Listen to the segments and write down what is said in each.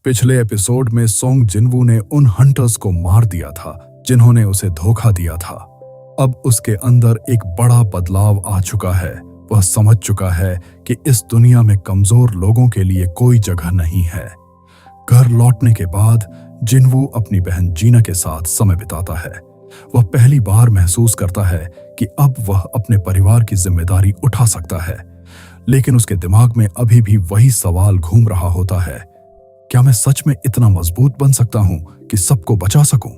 पिछले एपिसोड में सोंग जिनवू ने उन हंटर्स को मार दिया था जिन्होंने उसे धोखा दिया था। अब उसके अंदर एक बड़ा बदलाव आ चुका है। वह समझ चुका है कि इस दुनिया में कमजोर लोगों के लिए कोई जगह नहीं है। घर लौटने के बाद जिनवू अपनी बहन जीना के साथ समय बिताता है। वह पहली बार महसूस करता है कि अब वह अपने परिवार की जिम्मेदारी उठा सकता है, लेकिन उसके दिमाग में अभी भी वही सवाल घूम रहा होता है, क्या मैं सच में इतना मजबूत बन सकता हूं कि सबको बचा सकूं?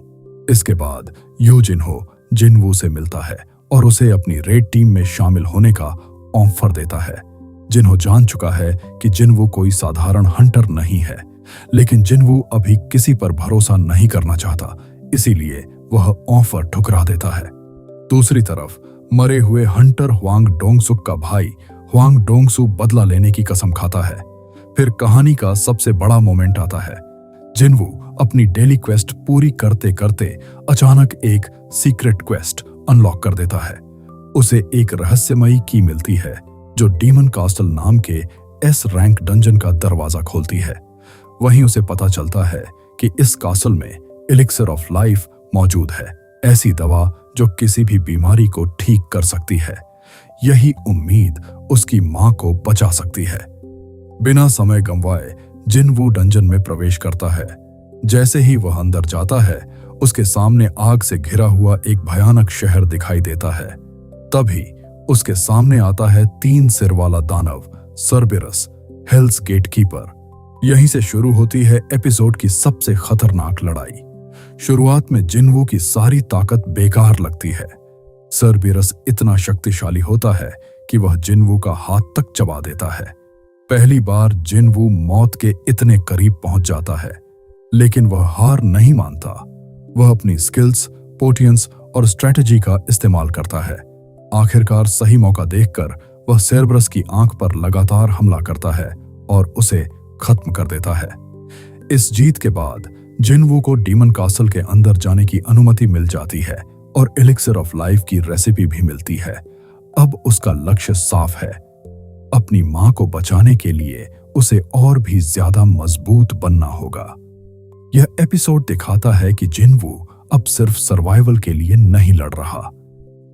इसके बाद यू जिनहो जिनवू से मिलता है और उसे अपनी रेड टीम में शामिल होने का ऑफर देता है। जिनहो जान चुका है कि जिनवू कोई साधारण हंटर नहीं है, लेकिन जिनवू अभी किसी पर भरोसा नहीं करना चाहता, इसीलिए वह ऑफर ठुकरा देता है। दूसरी तरफ मरे हुए हंटर हुआंग डोंगसुक का भाई हुआंग डोंगसू बदला लेने की कसम खाता है। फिर कहानी का सबसे बड़ा मोमेंट आता है। जिनवू अपनी डेली क्वेस्ट पूरी करते करते अचानक एक सीक्रेट क्वेस्ट अनलॉक कर देता है। उसे एक रहस्यमयी की मिलती है जो डीमन कास्टल नाम के एस रैंक डंजन का दरवाजा खोलती है। वहीं उसे पता चलता है कि इस कास्टल में एलिक्सर ऑफ लाइफ मौजूद है, ऐसी दवा जो किसी भी बीमारी को ठीक कर सकती है। यही उम्मीद उसकी मां को बचा सकती है। बिना समय गंवाए जिनवू डंजन में प्रवेश करता है। जैसे ही वह अंदर जाता है, उसके सामने आग से घिरा हुआ एक भयानक शहर दिखाई देता है। तभी उसके सामने आता है 3 सिर वाला दानव सर्बेरस, हेल्स गेटकीपर। यहीं से शुरू होती है एपिसोड की सबसे खतरनाक लड़ाई। शुरुआत में जिनवू की सारी ताकत बेकार लगती है। सर्बेरस इतना शक्तिशाली होता है कि वह जिनवू का हाथ तक चबा देता है। पहली बार जिनवू मौत के इतने करीब पहुंच जाता है, लेकिन वह हार नहीं मानता। वह अपनी स्किल्स, पोटियंस और स्ट्रेटजी का इस्तेमाल करता है। आखिरकार सही मौका देखकर वह सर्बेरस की आंख पर लगातार हमला करता है और उसे खत्म कर देता है। इस जीत के बाद जिनवू को डीमन कास्टल के अंदर जाने की अनुमति मिल जाती है और एलिक्सर ऑफ लाइफ की रेसिपी भी मिलती है। अब उसका लक्ष्य साफ है। अपनी मां को बचाने के लिए उसे और भी ज्यादा मजबूत बनना होगा। यह एपिसोड दिखाता है कि जिनवू अब सिर्फ सर्वाइवल के लिए नहीं लड़ रहा,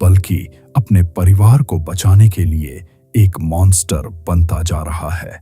बल्कि अपने परिवार को बचाने के लिए एक मॉन्स्टर बनता जा रहा है।